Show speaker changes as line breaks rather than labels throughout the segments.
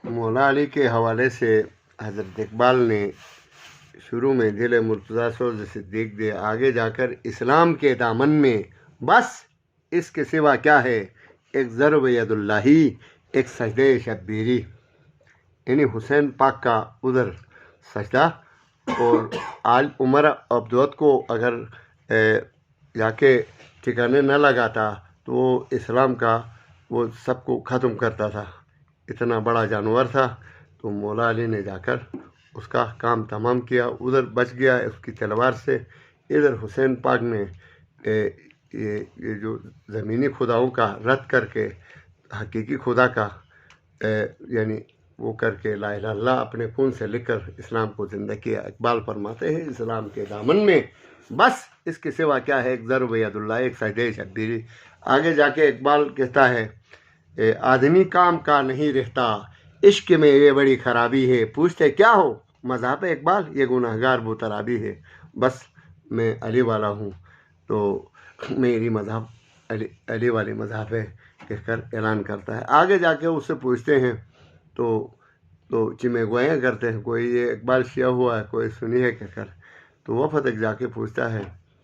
مولا علی کے حوالے سے حضرت اقبال نے شروع میں دل مرتضیٰ سوز صدیق دے، آگے جا کر اسلام کے دامن میں بس اس کے سوا کیا ہے، ایک ضرب ید اللہی، ایک سجدہ شبیری، یعنی حسین پاک کا ادھر سجدہ، اور آل عمر عبدوت کو اگر جا کے ٹھکانے نہ لگاتا تو وہ اسلام کا وہ سب کو ختم کرتا تھا، اتنا بڑا جانور تھا۔ تو مولا علی نے جا کر اس کا کام تمام کیا، ادھر بچ گیا اس کی تلوار سے، ادھر حسین پاک نے یہ جو زمینی خداؤں کا رد کر کے حقیقی خدا کا یعنی وہ کر کے لا الہ الا اللہ اپنے خون سے لکھ کر اسلام کو زندہ کیا۔ اقبال فرماتے ہیں اسلام کے دامن میں بس اس کے سوا کیا ہے، ایک ضرب ید اللہ، ایک سجدہ شبیری۔ آگے جا کے اقبال کہتا ہے آدمی کام کا نہیں رہتا، عشق میں یہ بڑی خرابی ہے، پوچھتے کیا ہو مذہب اقبال، یہ گناہگار بو ترابی ہے، بس میں علی والا ہوں تو میری مذہب علی والی مذہب ہے کہہ کر اعلان کرتا ہے۔ آگے جا کے اس سے پوچھتے ہیں تو چمے گوئیاں کرتے ہیں، کوئی یہ اقبال شیعہ ہوا ہے، کوئی سنی ہے کہہ کر، تو وہ فتح جا کے پوچھتا ہے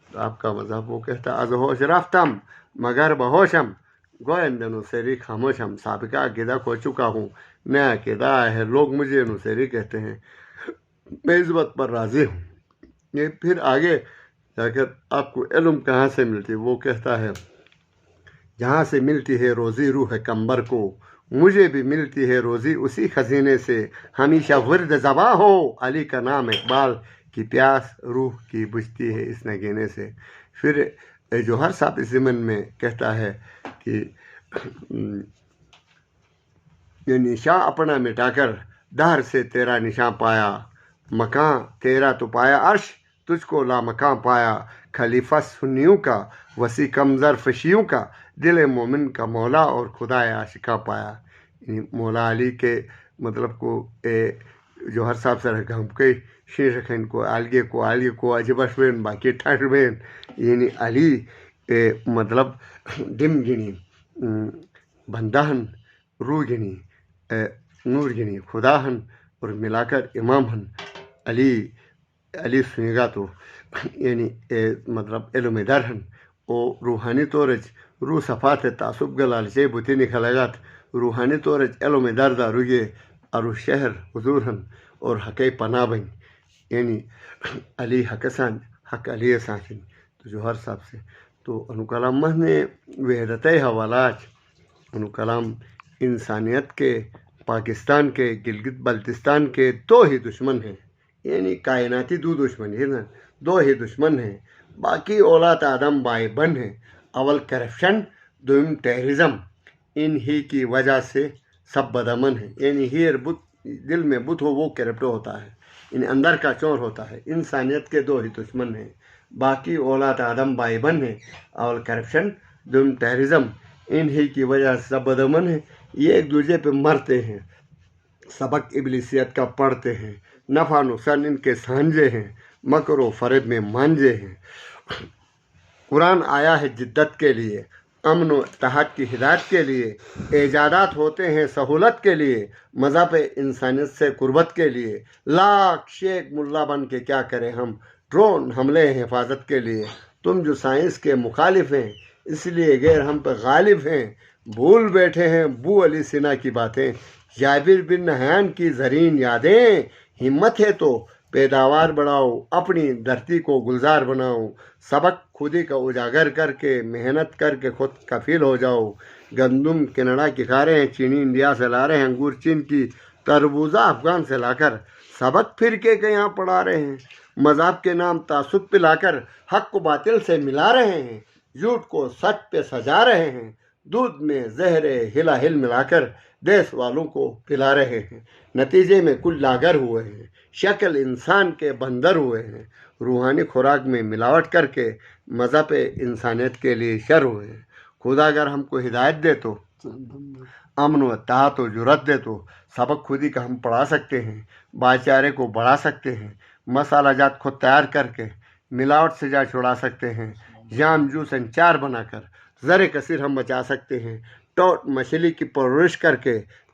تو آپ کا مذہب، وہ کہتا ہے از ہوش رفتم مگر بہوشم، گوئندہ نصیری خاموشم، سابقہ عقیدہ کھو چکا ہوں، نیا عقیدہ ہے، لوگ مجھے نصیری کہتے ہیں، میں اس بات پر راضی ہوں۔ یہ پھر آگے جا کر آپ کو علم کہاں سے ملتی، وہ کہتا ہے جہاں سے ملتی ہے روزی روح کمبر کو، مجھے بھی ملتی ہے روزی اسی خزینے سے، ہمیشہ ورد زباں ہو علی کا نام، اقبال کی پیاس روح کی بجھتی ہے اس نگینے سے۔ پھر جوہر صاحب اس ضمن میں کہتا ہے کہ یہ نشاں اپنا مٹا کر دہر سے تیرا نشاں پایا، مکاں تیرا تو پایا عرش، تجھ کو لامکاں پایا، خلیفہ سنیوں کا وسیع کمزر فشیوں کا، دل مومن کا مولا اور خدا عاشقاں پایا۔ مولا علی کے مطلب کو جوہر صاحب سے ہم کئی شیر رکھیں کو آلگے کو عجبش بین باقی ٹھٹ بین، یعنی علی مطلب ڈم گنی بندہن رو گنی نور گنی خدا ہن، اور ملا کر امام ہن علی سنے گا تو یعنی مطلب علم در ہن، او روحانی طورج روح صفات تعصب گلال چے بوتی نکھلگات، روحانی طورج علم در دا روگے ارو شہر حضور ہن اور حقی پناہ بن، یعنی علی حق سان حق علی سانچن۔ تو جوہر صاحب سے تو انو کلام مہ نے وحدت حوالات، انو کلام انسانیت کے، پاکستان کے، گلگت بلتستان کے دو ہی دشمن ہیں، یعنی کائناتی دو دشمن ہیں، دو ہی دشمن ہیں، باقی اولاد آدم بائے بن ہیں، اول کرپشن، دوم ٹیررزم، ان ہی کی وجہ سے سب بدامن ہیں، یعنی ہیر دل میں بت ہو وہ کرپٹ ہوتا ہے، یعنی اندر کا چور ہوتا ہے۔ انسانیت کے دو ہی دشمن ہیں، باقی اولاد آدم بائے بن ہیں، اول کرپشن، دوم ٹیررزم، ان ہی کی وجہ سے سب بدامن ہیں، یہ ایک دوسرے پہ مرتے ہیں، سبق ابلیسیت کا پڑھتے ہیں، نفع نقصان ان کے سانجے ہیں، مکر و فریب میں مانجے ہیں۔ قرآن آیا ہے جدت کے لیے، امن و اتحاد کی ہدایت کے لیے، ایجادات ہوتے ہیں سہولت کے لیے، مذہب انسانیت سے قربت کے لیے، لاکھ شیخ ملا بن کے کیا کریں ہم، ڈرون حملے حفاظت کے لیے، تم جو سائنس کے مخالف ہیں اس لیے غیر ہم پہ غالب ہیں، بھول بیٹھے ہیں بو علی سنا کی باتیں، جابر بن نہیان کی زرین یادیں، ہمت ہے تو پیداوار بڑھاؤ، اپنی دھرتی کو گلزار بناؤ، سبق خودی کا اجاگر کر کے محنت کر کے خود کفیل ہو جاؤ، گندم کینیڈا کی کھا رہے ہیں، چینی انڈیا سے لا رہے ہیں، انگور چین کی، تربوزہ افغان سے لا کر، سبق فرقے کے یہاں پڑھا رہے ہیں، مذہب کے نام تعصب پہ لا کر حق کو باطل سے ملا رہے ہیں، جھوٹ کو سچ پہ سجا رہے ہیں، دودھ میں زہر ہلا ہل ملا کر دیس والوں کو پلا رہے ہیں، نتیجے میں کل لاگر ہوئے ہیں، شکل انسان کے بندر ہوئے ہیں، روحانی خوراک میں ملاوٹ کر کے مذہب انسانیت کے لیے شر ہوئے ہیں۔ خدا اگر ہم کو ہدایت دے تو، امن و اتحاد و جرت دے تو سبق خودی کا ہم پڑھا سکتے ہیں، بھائی چارے کو بڑھا سکتے ہیں، مسالہ جات خود تیار کر کے ملاوٹ سے جا چھڑا سکتے ہیں، جام جوس انچار بنا کر زر کثیر ہم بچا سکتے ہیں، ٹوٹ مچھلی کی پرورش کر کے